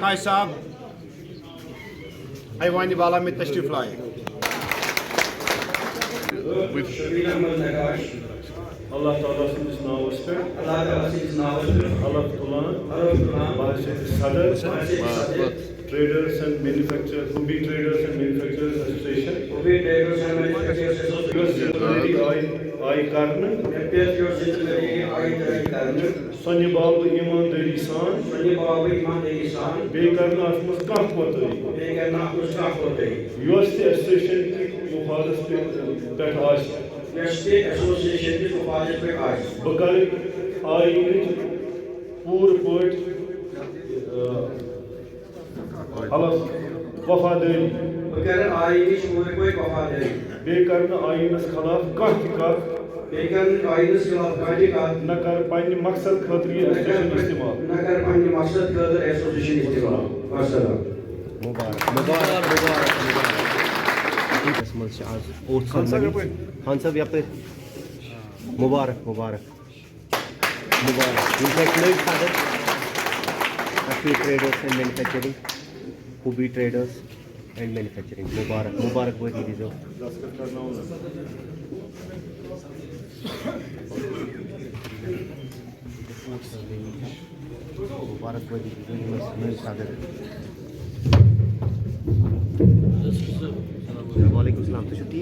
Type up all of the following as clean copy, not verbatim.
Nakash Saab, Aiwan Wala mein tashrif laaye. Allah Teala'sının isnavı ister. Allah Teala'nın sadar Traders and Manufacturers, Hubi Traders and Manufacturers Association. Ay karnı. Sani babı imandari san. Bekarın atmaz kah kotayı. Yosti Association ki muhalif pek aşk. Bakar ayini pur put Allah vafadari. Bakar ayini pur put vafadari. Bekarın ayiniz khalaf kah kah. Bekarın ayiniz khalaf kah kah. Nakar panni maksad khatri association istimal. Nakar panni maksad khatri association istimal. Wassalam. Mubarak. Qismat se az Khan sahab yapar. Mubarak. International father. Hubi Traders and Manufacturing. Hubi Traders and Manufacturing. Mubarak bhai dijo. Mubarak bhai dijo. International father. وعلیکم السلام تو چھٹی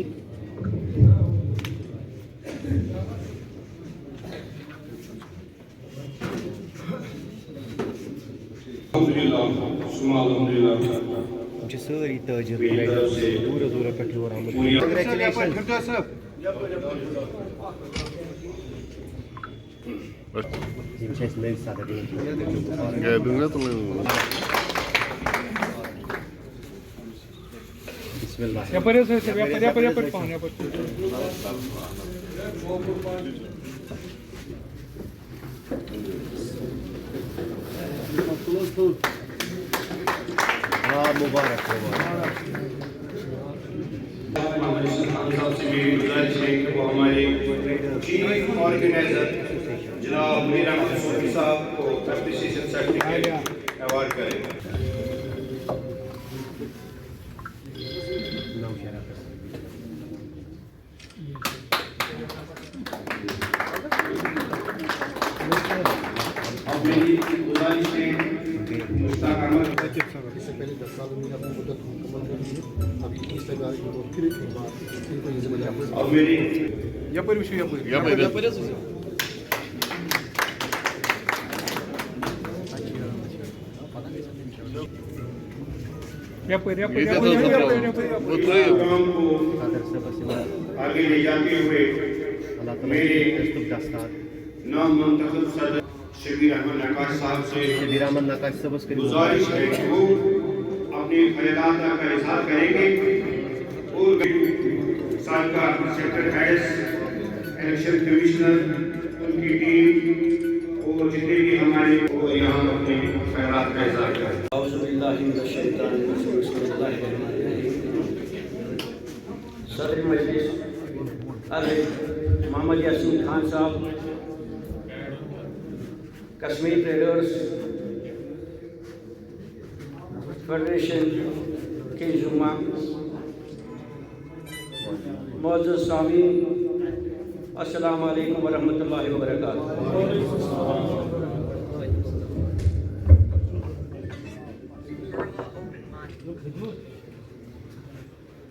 الحمدللہ مجھے ساری تاجر دور پٹھ اور آمد کنگریچولیشن یہ نئی صدر بسم اللہ مبارک ہمارے چیف آرگنائزر جناب میر احمد صوفی صاحب کو اپریسیشن سرٹیفکیٹ ایوارڈ کریں. اب میری گزارش ہے مشتاق احمد سے پہلے 10 سال میں اپنی مدت مکمل کر لی ہے. اب 21 تک آئے گی تو پھر ایک بار ان کو یہ ذمہ داری اب میری آگے لے جاتے ہوئے میرے نام منتخب صدر شبیر احمد نقاش صاحب سے گزارش ہے کہ وہ اپنے خیالات کا اظہار کریں گے اور سابقہ سیکٹر ہیڈز الیکشن کمشنر ان کی ٹیم اور جتنے بھی ہمارے وہ یہاں اپنے خیالات کا اظہار کریں. اعوذ باللہ من الشیطان الرجیم بسم اللہ الرحمن الرحیم. صدر مجلس محمد یاسین خان صاحب کشمیر ٹریڈرز فیڈریشن کے جمعہ معزز سامعین السلام علیکم ورحمۃ اللہ وبرکاتہ.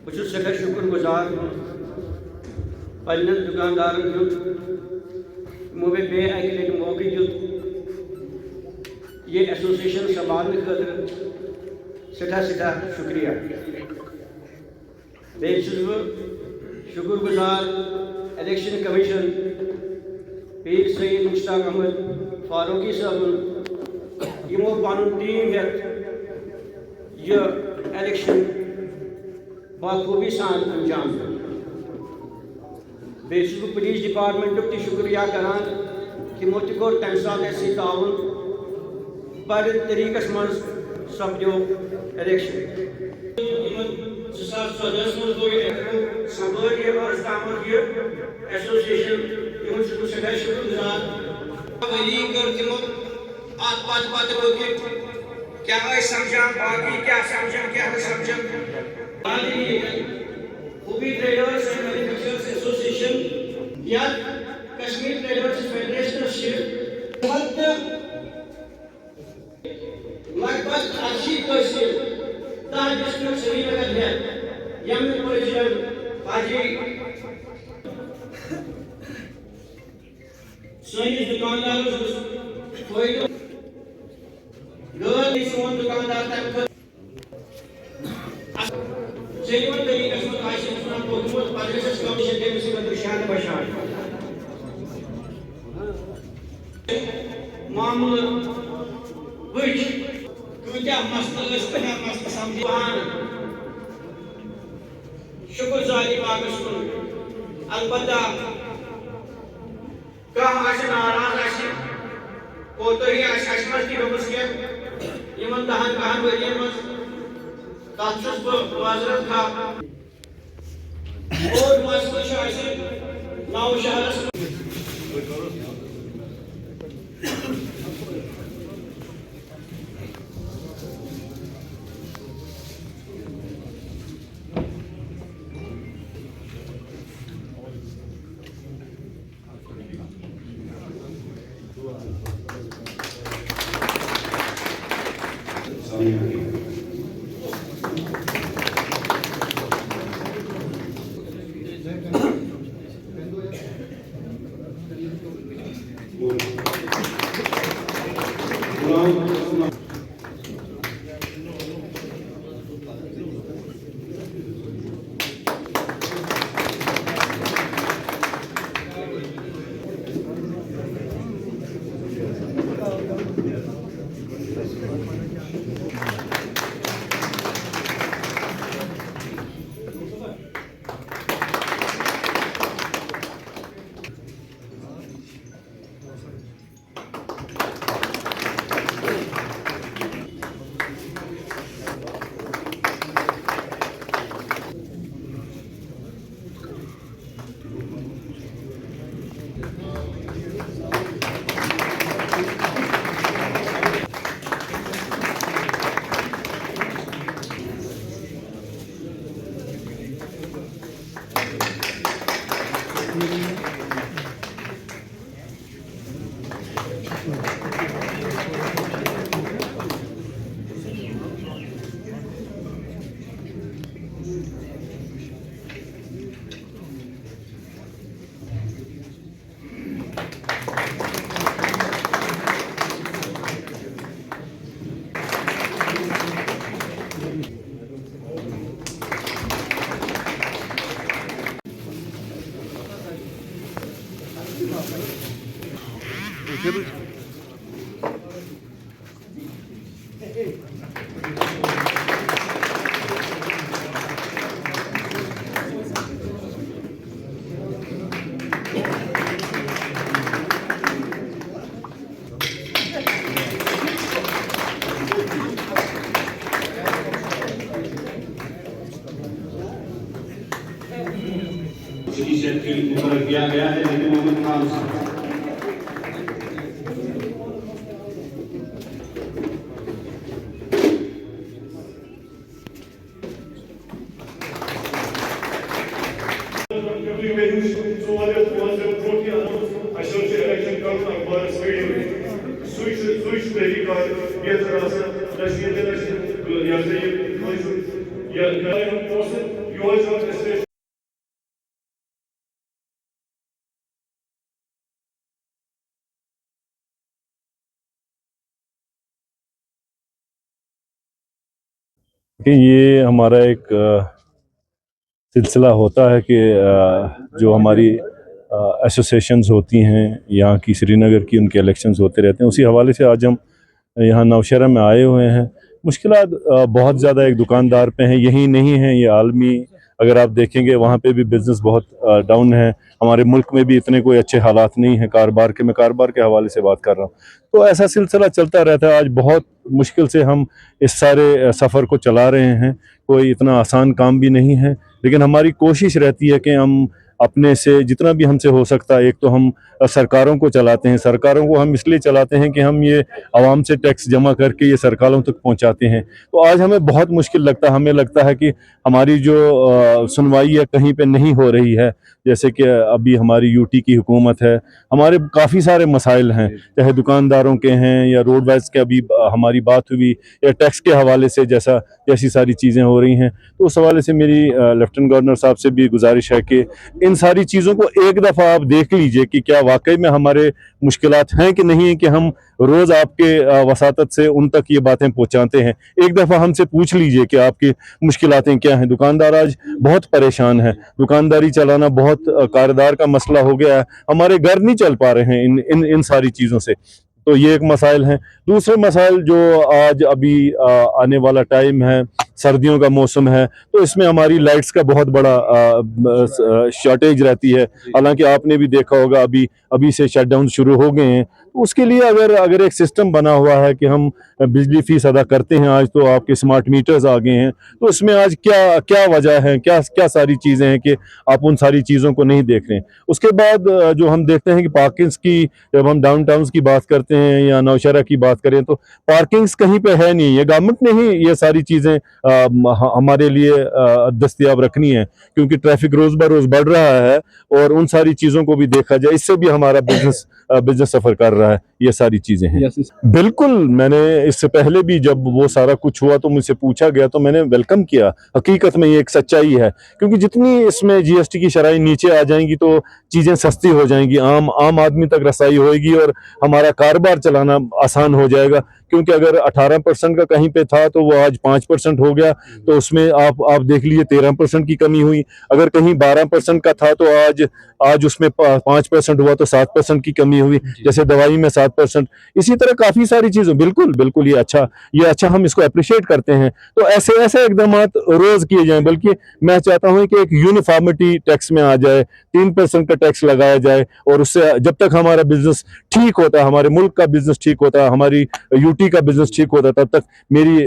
بہت سٹھا شکر گزار پنن دکاندارن ہند یمو مے بے اکہ لٹہ موقع دیت یہ ایسوسیشن سنبھالنے خاطر سٹھا شکریہ. بیٚیہِ چھُس بہٕ شکر گزار الیکشن کمیشن پیر سید مشتاق احمد فاروقی صاحبن یمو پن ٹیم ہیتھ یہ الیکشن بخوبی سان انجام دیُت. بیٚیہِ چھُس بہٕ پولیس ڈپارٹمنٹُک تہِ شکریہ کران تِمو تہِ کوٚر تمہِ ساتہٕ اَسہِ سۭتۍ تعاوُن بڑِ طریقس منٛز سپدیو الیکشن. 2014 منٛز گوٚو یہِ سنبھٲلۍ یہِ آز تامتھ یہِ ایسوسیشن تِمن چھُس بہٕ سٮ۪ٹھاہ شُکر گُزار. ؤری کٔر تِمو اتھ پتہٕ پٔکِتھ کیا سمجھا باقی کیا سمجھا کیا سمجھا خوبی ٹریڈرز اینڈ مینوفیکچررز ایسوسیشن یا کشمیر ٹریڈرز فیڈریشن لگ بھگ 80 تحصیل 10 ڈسٹرکٹ سری نگر ہے یم پریزیڈنٹ حاجی سٲنِس دُکاندارس فٲیدٕ غٲر سون دُکاندار تَمہِ خٲطرٕ سیٚدِمن طریٖقس منٛز آسہِ اِنسان پوٚرمُت پتہٕ گژھٮ۪س کٔمِشن تٔمِس خٲطرٕ شان بشان معاملہٕ وٕچھ کۭتیاہ مسلہٕ ٲسۍ کۭتیاہ مسلہٕ سمجھان شُکر ذاتِ پاکس کُن البتہ کانٛہہ آسہِ ناراض آسہِ کوتٲہی آسہِ اَسہِ منٛز تہِ گٔمٕژ کینٛہہ یِمن 10-12 ؤرین منٛز تتھ چھُس بہٕ معذرت خواہ بوٚڑ مسلہٕ چھُ اَسہِ نوشہرس مقرر کیا گیا ہے لیکن محمد خان صاحب کہ یہ ہمارا ایک سلسلہ ہوتا ہے کہ جو ہماری ایسوسیشنز ہوتی ہیں یہاں کی سری نگر کی ان کے الیکشنز ہوتے رہتے ہیں اسی حوالے سے آج ہم یہاں نوشہرہ میں آئے ہوئے ہیں. مشکلات بہت زیادہ ایک دکاندار پہ ہیں, یہی نہیں ہیں, یہ عالمی اگر آپ دیکھیں گے وہاں پہ بھی بزنس بہت ڈاؤن ہے. ہمارے ملک میں بھی اتنے کوئی اچھے حالات نہیں ہیں میں کاروبار کے حوالے سے بات کر رہا ہوں. تو ایسا سلسلہ چلتا رہتا ہے. آج بہت مشکل سے ہم اس سارے سفر کو چلا رہے ہیں. کوئی اتنا آسان کام بھی نہیں ہے, لیکن ہماری کوشش رہتی ہے کہ ہم अपने से जितना भी हमसे हो सकता है, एक तो हम सरकारों को चलाते हैं, सरकारों को हम इसलिए चलाते हैं कि हम ये आवाम से टैक्स जमा करके ये सरकारों तक पहुंचाते हैं। तो आज हमें बहुत मुश्किल लगता है, हमें लगता है कि हमारी जो सुनवाई है कहीं पे नहीं हो रही है। जैसे कि अभी हमारी यूटी की हुकूमत है, हमारे काफ़ी सारे मसाइल हैं, चाहे दुकानदारों के हैं या रोड वाइज के, अभी हमारी बात हुई या टैक्स के हवाले से जैसी सारी चीज़ें हो रही हैं। तो उस हवाले से मेरी लेफ्टिनेंट गवर्नर साहब से भी गुजारिश है कि इन सारी चीज़ों को एक दफ़ा आप देख लीजिए कि क्या वाकई में हमारे मुश्किलात हैं कि नहीं है, कि हम रोज़ आपके वसातत से उन तक ये बातें पहुँचाते हैं। एक दफ़ा हमसे पूछ लीजिए कि आपकी मुश्किलातें क्या हैं। दुकानदार आज बहुत परेशान है, दुकानदारी चलाना बहुत कारदार का मसला हो गया है, हमारे घर नहीं चल पा रहे हैं इन सारी चीज़ों से। तो ये एक मसाइल है। दूसरे मसाइल जो आज अभी आने वाला टाइम है, सर्दियों का मौसम है, तो इसमें हमारी लाइट्स का बहुत बड़ा शॉर्टेज रहती है। हालांकि आपने भी देखा होगा अभी से शटडाउन शुरू हो गए हैं। तो उसके लिए अगर एक सिस्टम बना हुआ है कि हम बिजली फीस अदा करते हैं, आज तो आपके स्मार्ट मीटर्स आ गए हैं, तो इसमें आज क्या वजह है, क्या सारी चीज़ें हैं कि आप उन सारी चीज़ों को नहीं देख रहे हैं। उसके बाद जो हम देखते हैं कि पार्किंग्स की, जब हम डाउन टाउन्स की बात करते हैं या नौशहरा की बात करें, तो पार्किंग्स कहीं पे है नहीं। ये गवर्नमेंट ने ही ये सारी चीज़ें हमारे लिए दस्तयाब रखनी है, क्योंकि ट्रैफिक रोज़ ब रोज़ बढ़ रहा है। और उन सारी चीज़ों को भी देखा जाए, इससे भी हमारा बिजनेस सफ़र कर रहा है। ये सारी चीज़ें हैं। बिल्कुल, मैंने इससे पहले भी जब वो सारा कुछ हुआ तो मुझसे पूछा गया, तो मैंने वेलकम किया। हकीकत में ये एक सच्चाई है, क्योंकि जितनी इसमें जीएसटी की शरह नीचे आ जाएंगी तो चीज़ें सस्ती हो जाएंगी, आम आदमी तक रसाई होएगी और हमारा कारोबार चलाना आसान हो जाएगा। क्योंकि अगर 18% का कहीं पे था तो वो आज 5% हो गया, तो उसमें आप देख लीजिए 13% की कमी हुई। अगर कहीं 12% का था तो आज उसमें 5% हुआ, तो 7% की कमी हुई। जैसे दवाई में 7%, इसी तरह काफ़ी सारी चीज़ें। बिल्कुल ये अच्छा हम इसको अप्रिशिएट करते हैं। तो ऐसे इकदाम रोज़ किए जाएं, बल्कि मैं चाहता हूँ कि एक यूनिफॉर्मिटी टैक्स में आ जाए, 3% का टैक्स लगाया जाए। और उससे जब तक हमारा बिजनेस ठीक होता है, हमारे मुल्क का बिजनेस ठीक होता है, हमारी यूटी का बिजनेस ठीक होता है, तब तक मेरी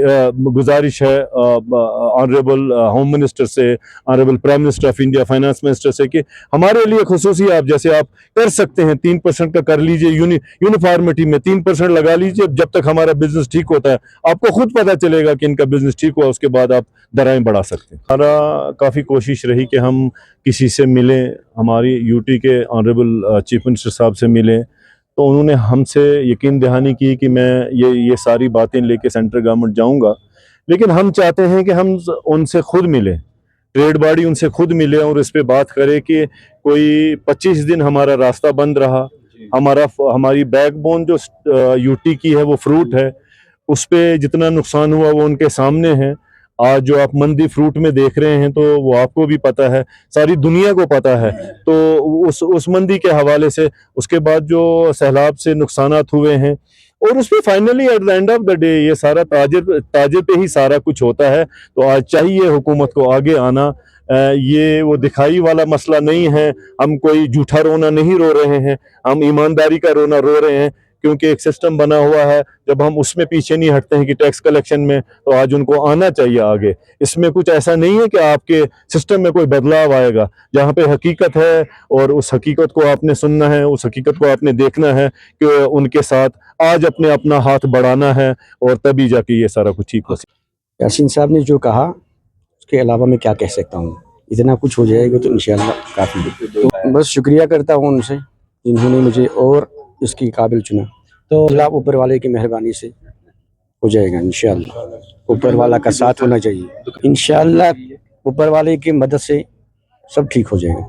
गुजारिश है ऑनरेबल होम मिनिस्टर से, honourable prime minister of India, finance minister से, कि हमारे लिए खुसूसी आप कर सकते हैं 3% का कर लीजिए, यूनिफॉर्मिटी में 3% लगा लीजिए। जब तक हमारा बिजनेस ठीक होता है, आपको खुद पता चलेगा कि इनका बिजनेस ठीक हुआ, उसके बाद आप दराएं बढ़ा सकते हैं। हमारा काफ़ी कोशिश रही कि हम किसी से मिलें, हमारी यूटी के ऑनरेबल चीफ मिनिस्टर साहब से मिलें, तो उन्होंने हमसे यकीन दहानी की कि मैं ये सारी बातें लेके सेंट्रल गवर्नमेंट जाऊंगा। लेकिन हम चाहते हैं कि हम उनसे खुद मिलें, ट्रेड बॉडी उनसे खुद मिले और इस पे बात करें कि कोई 25 दिन हमारा रास्ता बंद रहा, हमारी बैकबोन जो यूटी की है वो फ्रूट है, उस पे जितना नुकसान हुआ वो उनके सामने है। आज जो आप मंदी फ्रूट में देख रहे हैं, तो वो आपको भी पता है, सारी दुनिया को पता है। तो उस मंदी के हवाले से, उसके बाद जो सैलाब से नुकसानात हुए हैं, और उस पर finally at the end of the day ये सारा ताजिर पे ही सारा कुछ होता है। तो आज चाहिए हुकूमत को आगे आना। ये वो दिखाई वाला मसला नहीं है, हम कोई झूठा रोना नहीं रो रहे हैं, हम ईमानदारी का रोना रो रहे हैं। क्योंकि एक सिस्टम बना हुआ है, जब हम उसमें पीछे नहीं हटते हैं कि टैक्स कलेक्शन में, तो आज उनको आना चाहिए आगे। इसमें कुछ ऐसा नहीं है कि आपके सिस्टम में कोई बदलाव आएगा। जहाँ पे हकीकत है और उस हकीकत को आपने सुनना है, उस हकीकत को आपने देखना है कि उनके साथ आज अपना हाथ बढ़ाना है, और तभी जाके ये सारा कुछ ठीक हो सके। यासीन साहब ने जो कहा, उसके अलावा मैं क्या कह सकता हूँ। इतना कुछ हो जाएगा तो इंशाल्लाह काफ़ी। तो बस शुक्रिया करता हूँ उनसे, जिन्होंने मुझे और इसकी काबिल चुना। तो अल्लाह ऊपर वाले की मेहरबानी से हो जाएगा इंशाल्लाह। ऊपर वाला का साथ होना चाहिए, इंशाल्लाह ऊपर वाले की मदद से सब ठीक हो जाएगा।